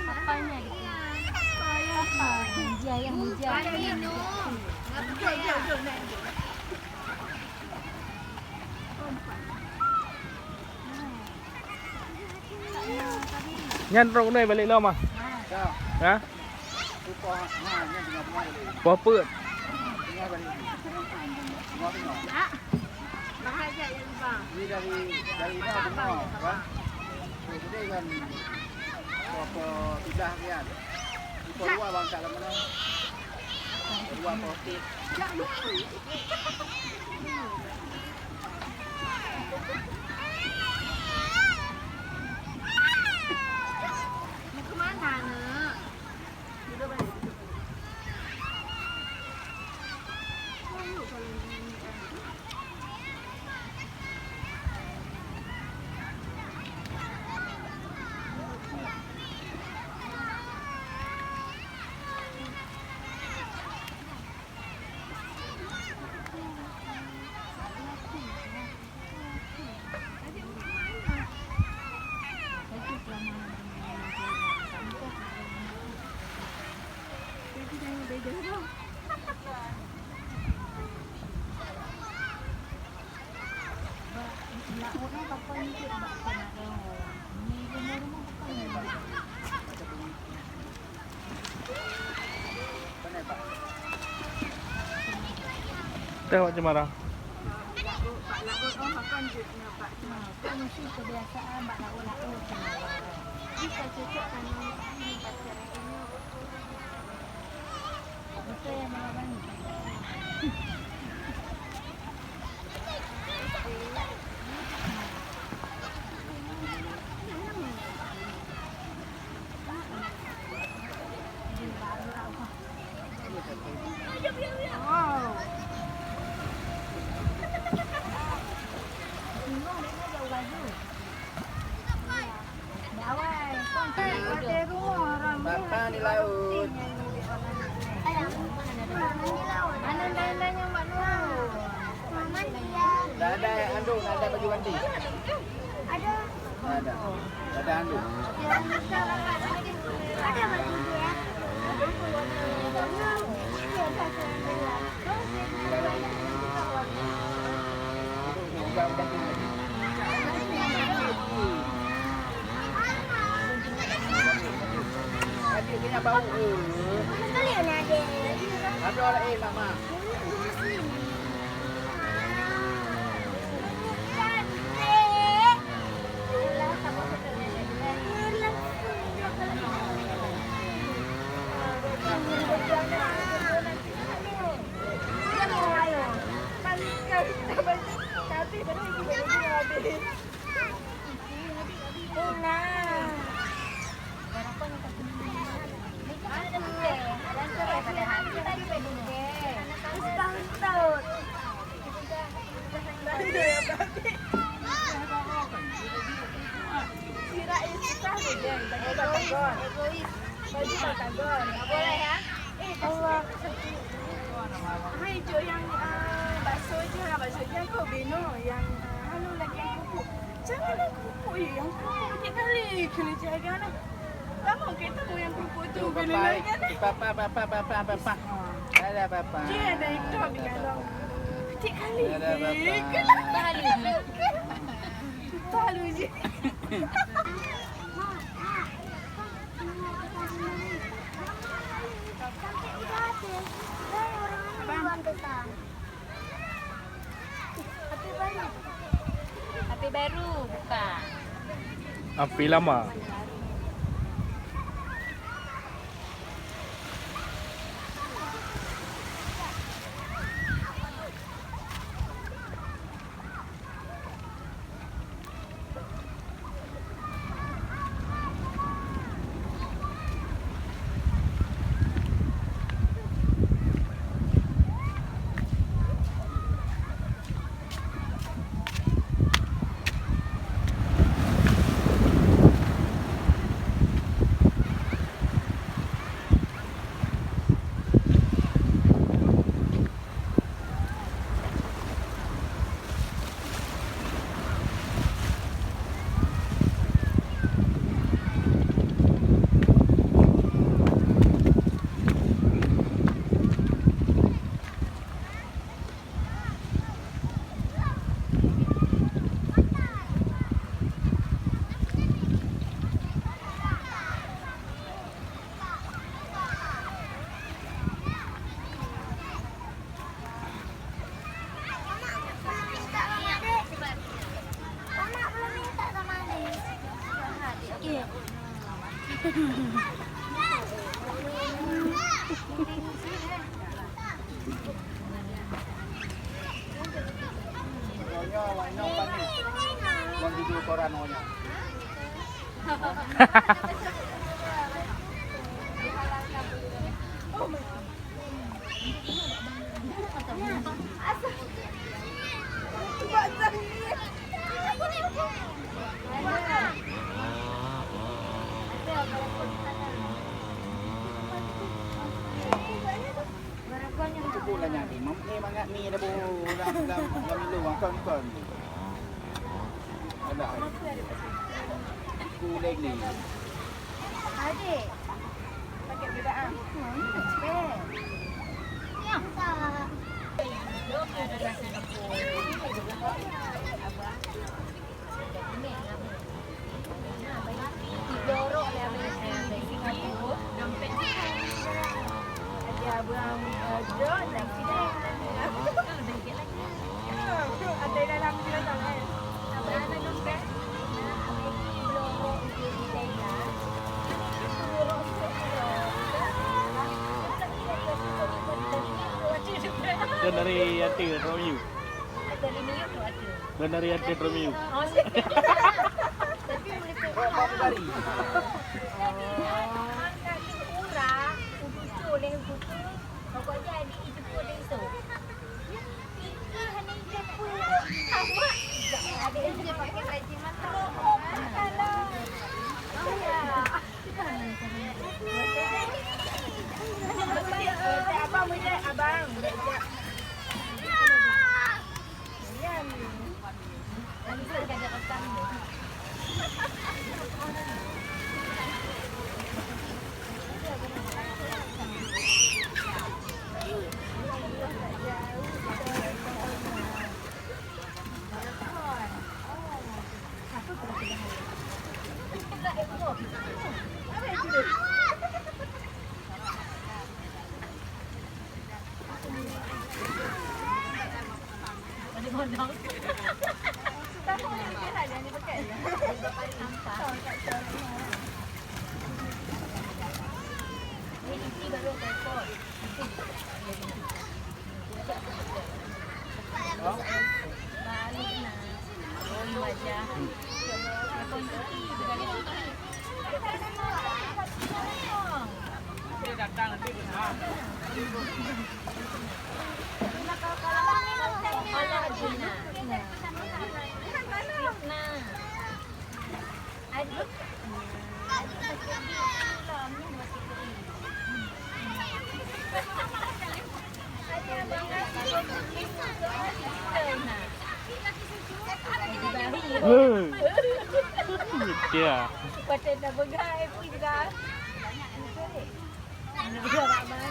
Papanya gitu. Papa, hijau yang hijau. Nhân rộng này và lại lâu mà. Hả? Bỏ bự. Ini dari Benoa, kan? Jadi kan apa sudah lihat. Itu dua bangsa mana? Dua postik. Mau kemana nak? Tengok macam mana. Mesti kebiasaan bak lauk-lauk. Kita cocok tanam ini pasir ini. Betul yang melawan. Bapak di laut. Mana dan yang Mbak Nur? Mama dia. Dah ada anduk, dah ada baju mandi. Ada. Ada. Dah ada anduk. Ada mandi dia. Adik kena bau. Sekali nak ada. Ada orang lama. Boleh ya? Allah. Hai Jo yang bakso je kau bino yang halo lagi yang kuku. Jangan yang kuku yang kuku banyak kali kena jaga nak. Lama kita mau yang kuku tu bila lagi kan? Papa. Ada papa. Dia ada itu dengan long. Banyak kali. Ada papa. Tahu je. Api baru buka. Api lama. Nyonya, wano pa ni. Yang video koran nyonya. Bulannya ni, mangat ni ada dalam milu kon. Ada. Kulit ni. Adik. Pakai bedaan. Cepet. Ya. Dorok dia ambil Singapura. Dompet Ada abang drone dan sini. Ada dalam dia tak kan? abang ada dompet. Dorok di Thailand. Dan dari hati Romeo. Ada 5 tu ada. Dan dari hati Romeo. Tapi boleh Bapak dari. kurang untuk oleh buku. Kau jadi itu pun esok. Ini hanya dia pun. Awak ada dia pakai baju mata. Kalau. Oh ya. Abang muda, abang. Nanti saya ada rekam dia. Dia. Patut dah begai pun juga. Ana juga ramai.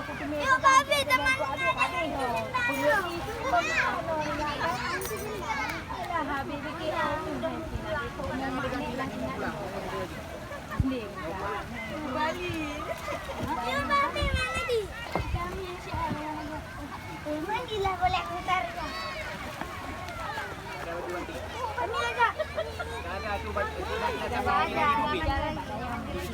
aku kena. Yuk babi teman ada. Punya itu pun kalau yang dah habis fikir aku dah Bali. Yuk babi mana di? Kami siapa? Mandilah boleh aku tarik. Ada baju nanti. Kami ada. Ada tu baju. Ada Ada.